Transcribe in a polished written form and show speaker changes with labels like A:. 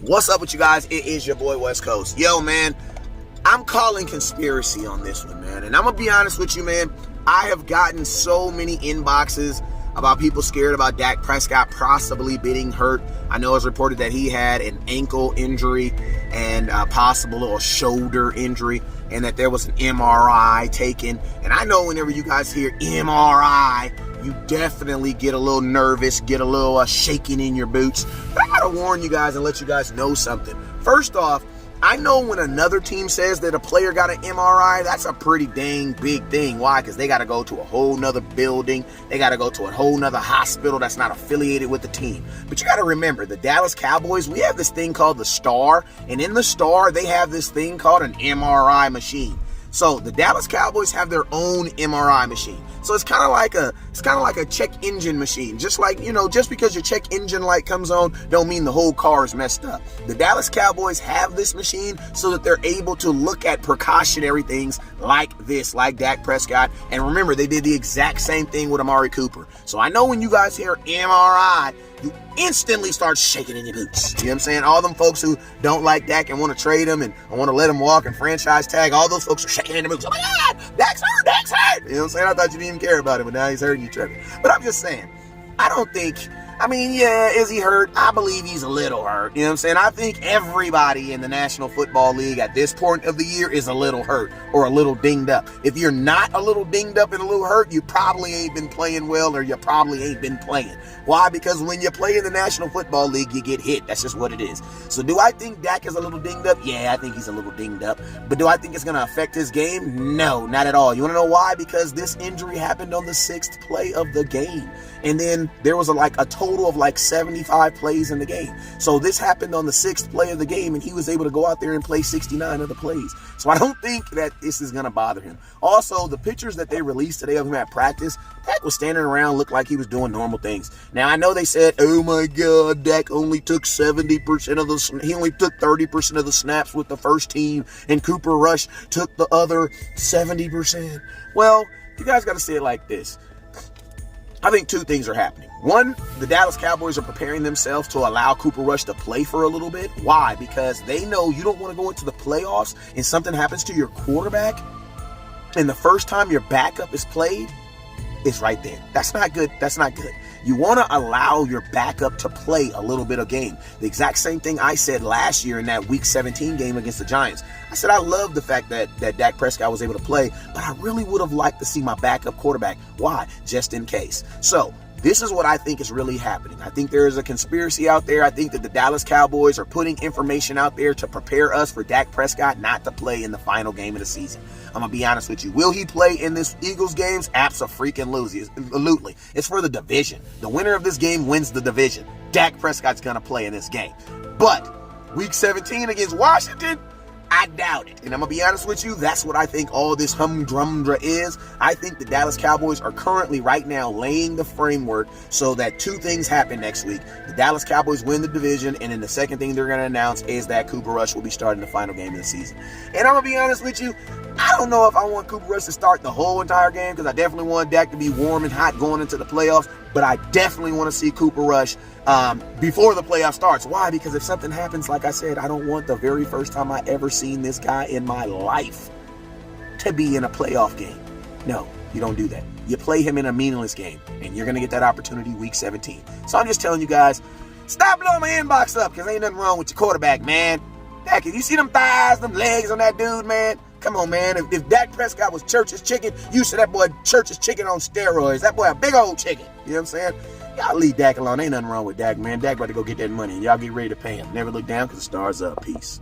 A: What's up with you guys? It is your boy West Coast. Yo, man, I'm calling conspiracy on this one, man. And I'm going to be honest with you, man. I have gotten so many inboxes about people scared about Dak Prescott possibly being hurt. I know it's reported that he had an ankle injury and possible a shoulder injury, and that there was an MRI taken. And I know whenever you guys hear MRI, you definitely get a little nervous, get a little shaking in your boots. But I gotta warn you guys and let you guys know something. First off, I know when another team says that a player got an MRI, that's a pretty dang big thing. Why? Because they got to go to a whole nother building. They got to go to a whole nother hospital that's not affiliated with the team. But you got to remember, the Dallas Cowboys, we have this thing called the Star. And in the Star, they have this thing called an MRI machine. So the Dallas Cowboys have their own MRI machine. So it's kind of like a check engine machine. Just like, just because your check engine light comes on don't mean the whole car is messed up. The Dallas Cowboys have this machine so that they're able to look at precautionary things like this, like Dak Prescott. And remember, they did the exact same thing with Amari Cooper. So I know when you guys hear MRI, you instantly start shaking in your boots. You know what I'm saying? All them folks who don't like Dak and want to trade him and want to let him walk and franchise tag, all those folks are shaking in their boots. Oh my God, Dak's hurt, Dak's hurt. You know what I'm saying? I thought you didn't even care about him, but now he's hurting you, Trevor. But I'm just saying, is he hurt? I believe he's a little hurt. You know what I'm saying? I think everybody in the National Football League at this point of the year is a little hurt or a little dinged up. If you're not a little dinged up and a little hurt, you probably ain't been playing well, or you probably ain't been playing. Why? Because when you play in the National Football League, you get hit. That's just what it is. So do I think Dak is a little dinged up? Yeah, I think he's a little dinged up. But do I think it's going to affect his game? No, not at all. You want to know why? Because this injury happened on the 6th play of the game. And then there was a total of 75 plays in the game. So this happened on the 6th play of the game, and he was able to go out there and play 69 of the plays. So I don't think that this is going to bother him. Also, the pictures that they released today of him at practice, Dak was standing around, looked like he was doing normal things. Now, I know they said, oh my God, Dak only took 70% of he only took 30% of the snaps with the first team, and Cooper Rush took the other 70%. Well, you guys got to say it like this. I think two things are happening. One, the Dallas Cowboys are preparing themselves to allow Cooper Rush to play for a little bit. Why? Because they know you don't want to go into the playoffs and something happens to your quarterback, and the first time your backup is played, it's right there. That's not good. That's not good. You want to allow your backup to play a little bit of game. The exact same thing I said last year in that Week 17 game against the Giants. I said I love the fact that Dak Prescott was able to play, but I really would have liked to see my backup quarterback. Why? Just in case. So this is what I think is really happening. I think there is a conspiracy out there. I think that the Dallas Cowboys are putting information out there to prepare us for Dak Prescott not to play in the final game of the season. I'm going to be honest with you. Will he play in this Eagles games? Absolutely. It's for the division. The winner of this game wins the division. Dak Prescott's going to play in this game. But Week 17 against Washington, I doubt it. And I'm going to be honest with you, that's what I think all this humdrumdra is. I think the Dallas Cowboys are currently right now laying the framework so that two things happen next week. The Dallas Cowboys win the division, and then the second thing they're going to announce is that Cooper Rush will be starting the final game of the season. And I'm going to be honest with you, I don't know if I want Cooper Rush to start the whole entire game, because I definitely want Dak to be warm and hot going into the playoffs, but I definitely want to see Cooper Rush before the playoff starts. Why? Because if something happens, like I said, I don't want the very first time I ever seen this guy in my life to be in a playoff game. No, you don't do that. You play him in a meaningless game, and you're going to get that opportunity Week 17. So I'm just telling you guys, stop blowing my inbox up, because ain't nothing wrong with your quarterback, man. Dak, you see them thighs, them legs on that dude, man? Come on, man. If Dak Prescott was Church's chicken, you said that boy Church's chicken on steroids. That boy a big old chicken. You know what I'm saying? Y'all leave Dak alone. Ain't nothing wrong with Dak, man. Dak about to go get that money, and y'all get ready to pay him. Never look down, because the stars up. Peace.